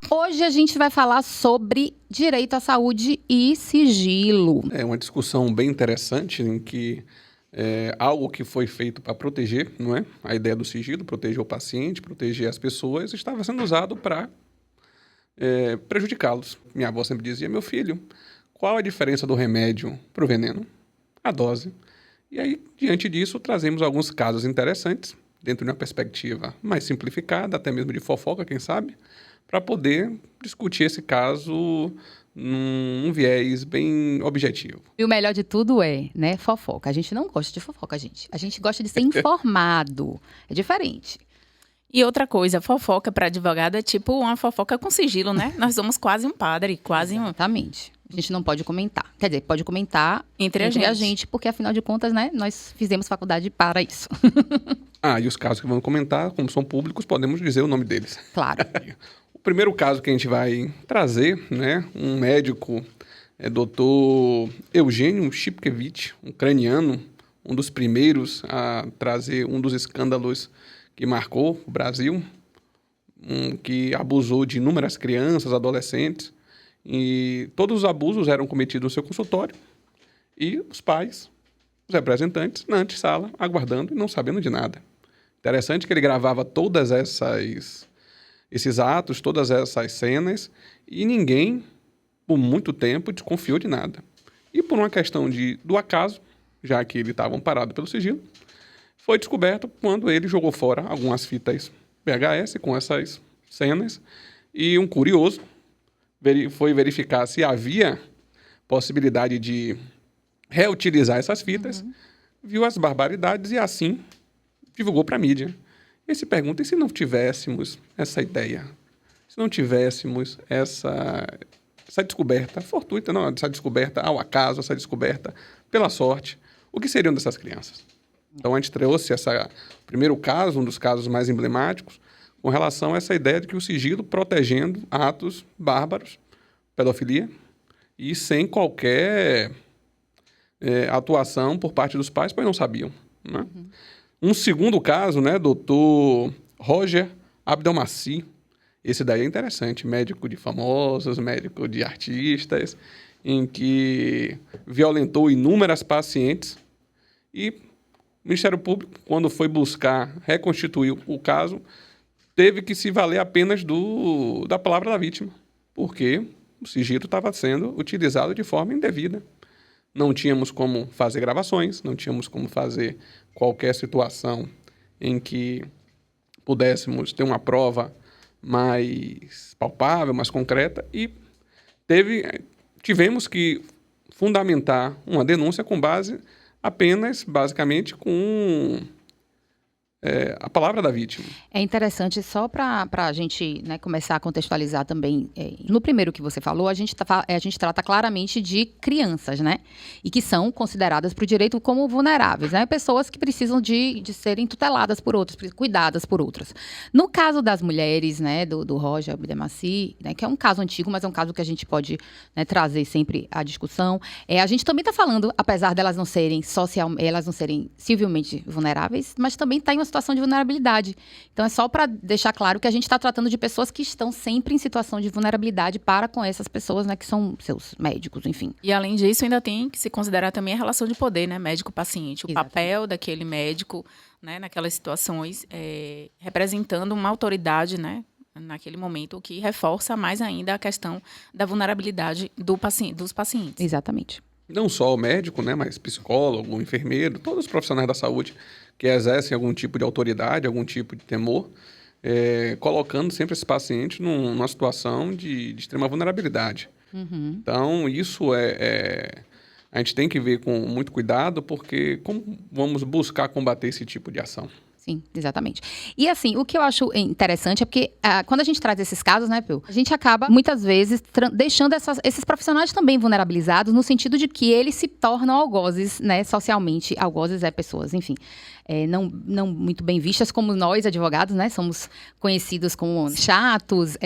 Hoje a gente vai falar sobre direito à saúde e sigilo. É uma discussão bem interessante em que algo que foi feito para proteger, não é? A ideia do sigilo, proteger o paciente, proteger as pessoas, estava sendo usado para prejudicá-los. Minha avó sempre dizia: meu filho, qual a diferença do remédio para o veneno? A dose. E aí, diante disso, trazemos alguns casos interessantes, dentro de uma perspectiva mais simplificada, até mesmo de fofoca, quem sabe, para poder discutir esse caso num viés bem objetivo. E o melhor de tudo é, né, fofoca. A gente não gosta de fofoca, gente. A gente gosta de ser informado. É diferente. E outra coisa, fofoca para advogado é tipo uma fofoca com sigilo, né? Nós somos quase um padre, quase um... Exatamente. A gente não pode comentar. Quer dizer, pode comentar entre a gente, porque afinal de contas, né, nós fizemos faculdade para isso. E os casos que vamos comentar, como são públicos, podemos dizer o nome deles. Claro. O primeiro caso que a gente vai trazer, né, um médico, Dr. Eugênio Shipkevich, um ucraniano, um dos primeiros a trazer um dos escândalos que marcou o Brasil, que abusou de inúmeras crianças, adolescentes, e todos os abusos eram cometidos no seu consultório, e os pais, os representantes, na antessala, aguardando e não sabendo de nada. Interessante que ele gravava todas esses atos, todas essas cenas, e ninguém, por muito tempo, desconfiou de nada. E por uma questão do acaso, já que ele estava amparado pelo sigilo, foi descoberto quando ele jogou fora algumas fitas VHS com essas cenas, e um curioso foi verificar se havia possibilidade de reutilizar essas fitas, viu as barbaridades e assim divulgou para a mídia. E se pergunta: e se não tivéssemos essa ideia? Se não tivéssemos essa descoberta fortuita, não, essa descoberta ao acaso, essa descoberta pela sorte, o que seriam dessas crianças? Então a gente trouxe o primeiro caso, um dos casos mais emblemáticos, com relação a essa ideia de que o sigilo protegendo atos bárbaros, pedofilia, e sem qualquer atuação por parte dos pais, pois não sabiam, né? Um segundo caso, né, Dr. Roger Abdelmaci. Esse daí é interessante, médico de famosos, médico de artistas, em que violentou inúmeras pacientes, e o Ministério Público, quando foi buscar reconstituir o caso, teve que se valer apenas da palavra da vítima, porque o sigilo estava sendo utilizado de forma indevida. Não tínhamos como fazer gravações, não tínhamos como fazer qualquer situação em que pudéssemos ter uma prova mais palpável, mais concreta, e tivemos que fundamentar uma denúncia com base apenas, basicamente, com a palavra da vítima. É interessante, só para a gente, né, começar a contextualizar também, no primeiro que você falou, a gente trata claramente de crianças, né? E que são consideradas para o direito como vulneráveis, né? Pessoas que precisam de serem tuteladas por outros, cuidadas por outros. No caso das mulheres, né, do Roger Abdelmaci, né, que é um caso antigo, mas é um caso que a gente pode, né, trazer sempre à discussão, a gente também está falando, apesar delas não serem civilmente vulneráveis, mas também está em uma situação de vulnerabilidade. Então, é só para deixar claro que a gente está tratando de pessoas que estão sempre em situação de vulnerabilidade para com essas pessoas, né, que são seus médicos, enfim. E, além disso, ainda tem que se considerar também a relação de poder, né, médico-paciente. O Exatamente. papel daquele médico, né, naquelas situações, representando uma autoridade, né, naquele momento, o que reforça mais ainda a questão da vulnerabilidade dos pacientes. Exatamente. Não só o médico, né, mas psicólogo, enfermeiro, todos os profissionais da saúde que exercem algum tipo de autoridade, algum tipo de temor, colocando sempre esse paciente numa situação de extrema vulnerabilidade. Então, isso a gente tem que ver com muito cuidado, porque como vamos buscar combater esse tipo de ação? Sim, exatamente. E assim, o que eu acho interessante é porque quando a gente traz esses casos, né, Pio, a gente acaba, muitas vezes, deixando esses profissionais também vulnerabilizados, no sentido de que eles se tornam algozes, né, socialmente. Algozes pessoas, enfim, não muito bem vistas como nós, advogados, né, somos conhecidos como chatos,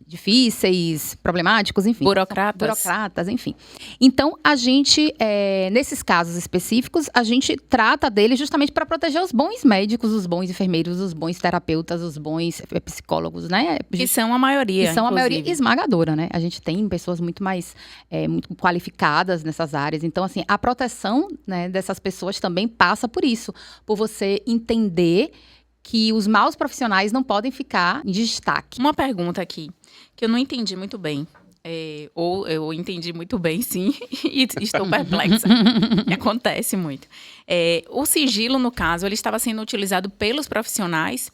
difíceis, problemáticos, enfim. Burocratas, enfim. Então, a gente, nesses casos específicos, a gente trata deles justamente para proteger os bons médicos, os bons enfermeiros, os bons terapeutas, os bons psicólogos, né? Que são a maioria, que são a maioria esmagadora, né? A gente tem pessoas muito mais muito qualificadas nessas áreas. Então, assim, a proteção, né, dessas pessoas também passa por isso, por você entender que os maus profissionais não podem ficar em destaque. Uma pergunta aqui, que eu não entendi muito bem. Ou eu entendi muito bem, sim, e estou perplexa. Acontece muito. O sigilo, no caso, ele estava sendo utilizado pelos profissionais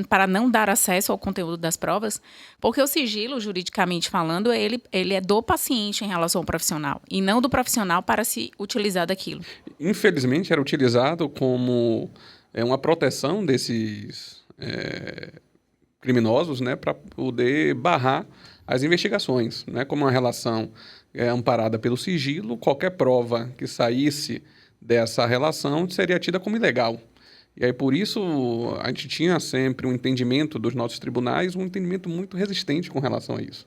para não dar acesso ao conteúdo das provas, porque o sigilo, juridicamente falando, ele é do paciente em relação ao profissional, e não do profissional para se utilizar daquilo. Infelizmente, era utilizado como uma proteção desses criminosos, né, para poder barrar as investigações, né, como uma relação amparada pelo sigilo, qualquer prova que saísse dessa relação seria tida como ilegal. E aí, por isso, a gente tinha sempre um entendimento dos nossos tribunais, um entendimento muito resistente com relação a isso.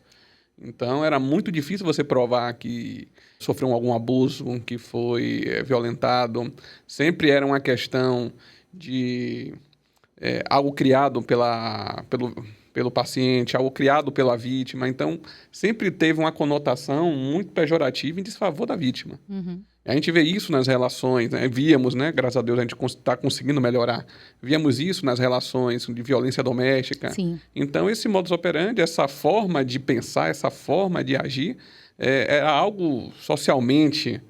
Então, era muito difícil você provar que sofreu algum abuso, que foi violentado. Sempre era uma questão de algo criado pelo paciente, algo criado pela vítima. Então, sempre teve uma conotação muito pejorativa em desfavor da vítima. Uhum. A gente vê isso nas relações, né? Víamos, né? Graças a Deus a gente está conseguindo melhorar. Víamos isso nas relações de violência doméstica. Sim. Então, esse modus operandi, essa forma de pensar, essa forma de agir, era algo socialmente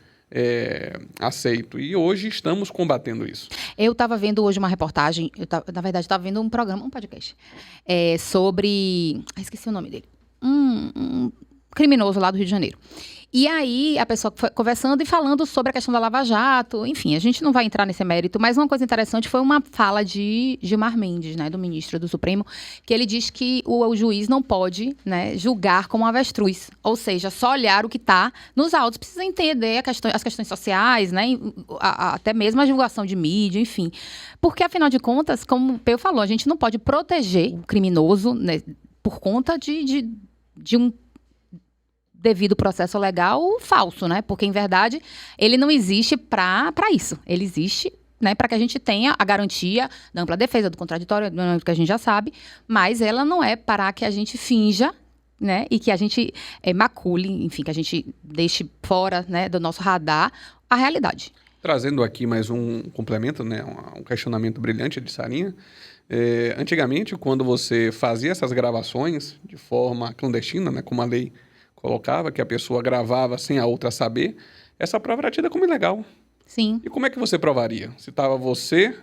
aceito. E hoje estamos combatendo isso. Eu estava vendo hoje uma reportagem, na verdade, estava vendo um programa, um podcast, sobre... esqueci o nome dele. Um criminoso lá do Rio de Janeiro. E aí, a pessoa foi conversando e falando sobre a questão da Lava Jato. Enfim, a gente não vai entrar nesse mérito, mas uma coisa interessante foi uma fala de Gilmar Mendes, né, do ministro do Supremo, que ele diz que o juiz não pode, né, julgar como um avestruz. Ou seja, só olhar o que está nos autos. Precisa entender as questões sociais, né, até mesmo a divulgação de mídia, enfim. Porque, afinal de contas, como o Peu falou, a gente não pode proteger o criminoso, né, por conta de um devido processo legal falso, né? Porque, em verdade, ele não existe para isso. Ele existe, né, para que a gente tenha a garantia da ampla defesa, do contraditório, que a gente já sabe, mas ela não é para que a gente finja, né, e que a gente macule, enfim, que a gente deixe fora, né, do nosso radar a realidade. Trazendo aqui mais um complemento, né, um questionamento brilhante de Sarinha. Antigamente, quando você fazia essas gravações de forma clandestina, né, como a lei colocava, que a pessoa gravava sem a outra saber, essa prova era tida como ilegal. Sim. E como é que você provaria? Se estava você,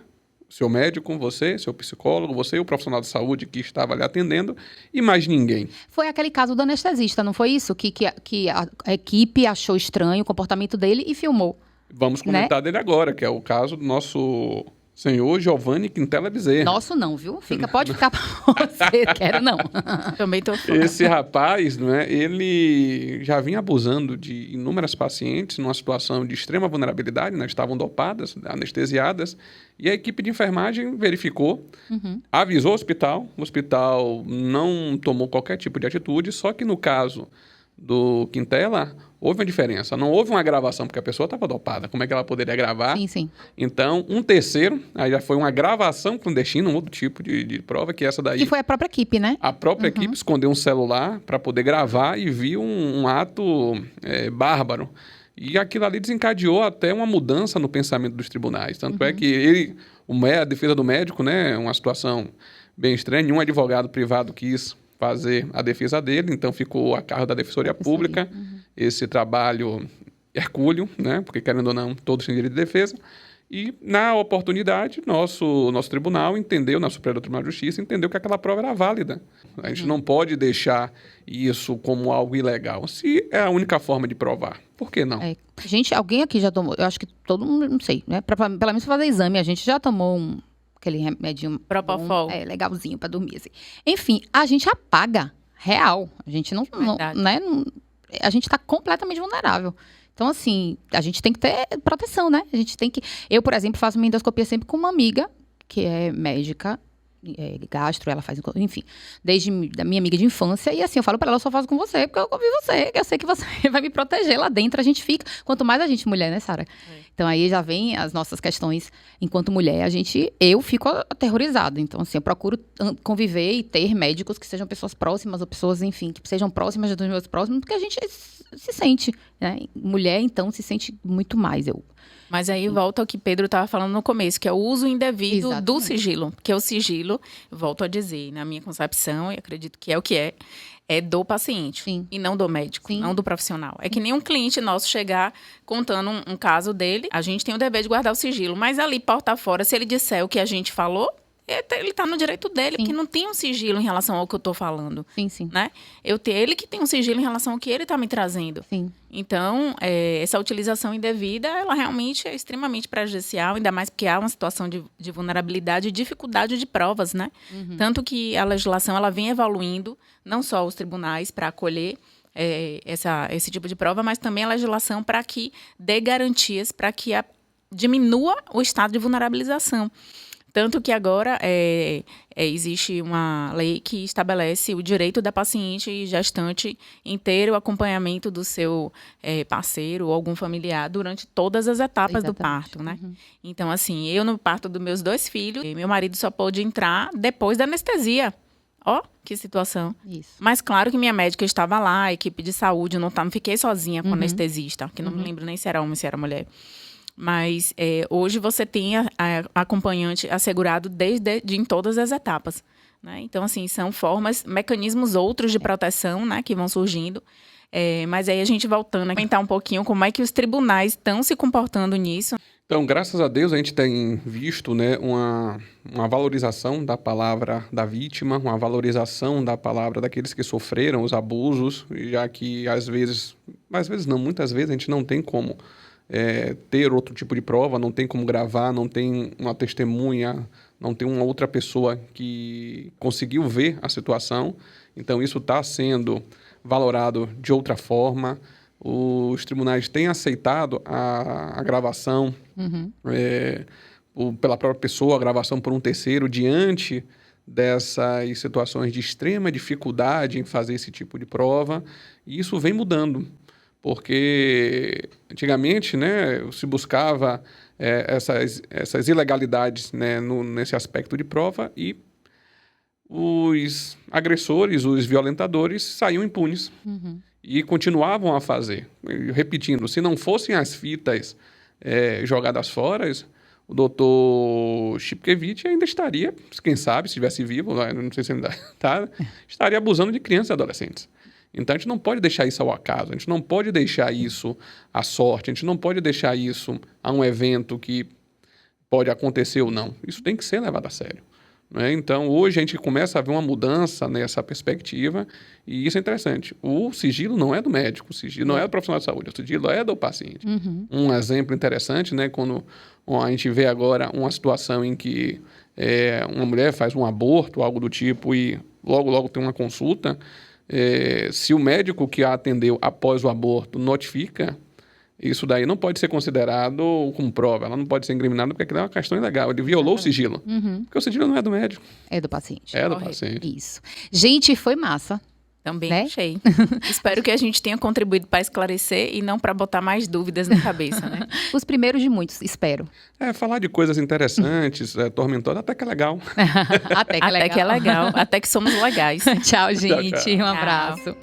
seu médico, você, seu psicólogo, você e o profissional de saúde que estava ali atendendo, e mais ninguém. Foi aquele caso do anestesista, não foi isso? Que a equipe achou estranho o comportamento dele e filmou. Vamos comentar, né, dele agora, que é o caso do nosso senhor Giovanni Quintela Bezerra. Nosso não, viu? Pode ficar para você, quero não. Também tô falando. Esse rapaz, né, ele já vinha abusando de inúmeras pacientes numa situação de extrema vulnerabilidade, né, estavam dopadas, anestesiadas, e a equipe de enfermagem verificou, avisou o hospital não tomou qualquer tipo de atitude, só que no caso do Quintela, houve uma diferença. Não houve uma gravação, porque a pessoa estava dopada. Como é que ela poderia gravar? Sim, sim. Então, um terceiro, aí já foi uma gravação clandestina, um outro tipo de prova, que essa daí... Que foi a própria equipe, né? A própria equipe escondeu um celular para poder gravar e viu um ato bárbaro. E aquilo ali desencadeou até uma mudança no pensamento dos tribunais. Tanto é que a defesa do médico, né, uma situação bem estranha, nenhum advogado privado quis fazer a defesa dele, então ficou a cargo da Defensoria Pública, esse trabalho hercúleo, né, porque querendo ou não, todos têm direito de defesa, e na oportunidade, nosso tribunal entendeu, nosso Superior Tribunal de Justiça, entendeu que aquela prova era válida. A gente não pode deixar isso como algo ilegal, se é a única forma de provar. Por que não? Gente, alguém aqui já tomou, eu acho que todo mundo, não sei, né, pelo menos para fazer exame, a gente já tomou aquele remedinho Propofol. Legalzinho pra dormir, assim. Enfim, a gente apaga real. A gente não né? A gente tá completamente vulnerável. Então, assim, a gente tem que ter proteção, né? A gente tem que... Eu, por exemplo, faço minha endoscopia sempre com uma amiga, que é médica, gastro, ela faz, enfim, desde da minha amiga de infância. E assim, eu falo pra ela, eu só faço com você, porque eu convido você, que eu sei que você vai me proteger lá dentro. A gente fica, quanto mais a gente mulher, né, Sara? Então aí já vem as nossas questões enquanto mulher. Eu fico aterrorizada. Então assim, eu procuro conviver e ter médicos que sejam pessoas próximas, ou pessoas, enfim, que sejam próximas dos meus próximos, porque a gente se sente, né? Mulher, então, se sente muito mais, Mas aí volta ao que Pedro estava falando no começo, que é o uso indevido do sigilo. Porque o sigilo, volto a dizer, na minha concepção, e acredito que é o que é do paciente. Sim. E não do médico, Sim. não do profissional. É que nem um cliente nosso chegar contando um caso dele, a gente tem o dever de guardar o sigilo. Mas ali, porta fora, se ele disser o que a gente falou, ele está no direito dele, porque não tem um sigilo em relação ao que eu estou falando. Sim. Né? Ele que tem um sigilo em relação ao que ele está me trazendo. Sim. Então, essa utilização indevida, ela realmente é extremamente prejudicial, ainda mais porque há uma situação de vulnerabilidade e dificuldade de provas, né? Tanto que a legislação, ela vem evoluindo, não só os tribunais para acolher esse tipo de prova, mas também a legislação para que dê garantias, para que diminua o estado de vulnerabilização. Tanto que agora existe uma lei que estabelece o direito da paciente e gestante em ter o acompanhamento do seu parceiro ou algum familiar durante todas as etapas do parto, né? Então, assim, eu no parto dos meus 2 filhos, meu marido só pôde entrar depois da anestesia. Ó, que situação. Isso. Mas claro que minha médica estava lá, a equipe de saúde, eu não fiquei sozinha com o anestesista, que não me lembro nem se era homem, se era mulher. Mas hoje você tem a acompanhante assegurado em todas as etapas. Né? Então, assim, são mecanismos outros de proteção, né, que vão surgindo. Mas aí a gente voltando a comentar um pouquinho como é que os tribunais estão se comportando nisso. Então, graças a Deus, a gente tem visto, né, uma valorização da palavra da vítima, uma valorização da palavra daqueles que sofreram os abusos, já que às vezes não, muitas vezes a gente não tem como ter outro tipo de prova, não tem como gravar, não tem uma testemunha, não tem uma outra pessoa que conseguiu ver a situação. Então, isso está sendo valorado de outra forma. Os tribunais têm aceitado a gravação pela própria pessoa, a gravação por um terceiro, diante dessas situações de extrema dificuldade em fazer esse tipo de prova. E isso vem mudando. Porque antigamente, né, se buscava essas ilegalidades, né, nesse aspecto de prova, e os agressores, os violentadores saíam impunes e continuavam a fazer. Repetindo, se não fossem as fitas jogadas fora, o doutor Chipkevich ainda estaria, quem sabe, se estivesse vivo, não sei se ainda está, estaria abusando de crianças e adolescentes. Então, a gente não pode deixar isso ao acaso, a gente não pode deixar isso à sorte, a gente não pode deixar isso a um evento que pode acontecer ou não. Isso tem que ser levado a sério. Né? Então, hoje a gente começa a ver uma mudança nessa perspectiva e isso é interessante. O sigilo não é do médico, o sigilo não é do profissional de saúde, o sigilo é do paciente. Um exemplo interessante, né, quando a gente vê agora uma situação em que uma mulher faz um aborto, algo do tipo, e logo tem uma consulta. Se o médico que a atendeu após o aborto notifica, isso daí não pode ser considerado como prova, ela não pode ser incriminada porque aquilo é uma questão ilegal, ele violou o sigilo. Porque o sigilo não é do médico. É do paciente. É do paciente. Isso. Gente, foi massa. Também né? Achei. Espero que a gente tenha contribuído para esclarecer e não para botar mais dúvidas na cabeça, né? Os primeiros de muitos, espero. Falar de coisas interessantes, tormentosas, até que é legal. Até que é legal. Até que é legal. Até que somos legais. Tchau, gente. Tchau. Um abraço.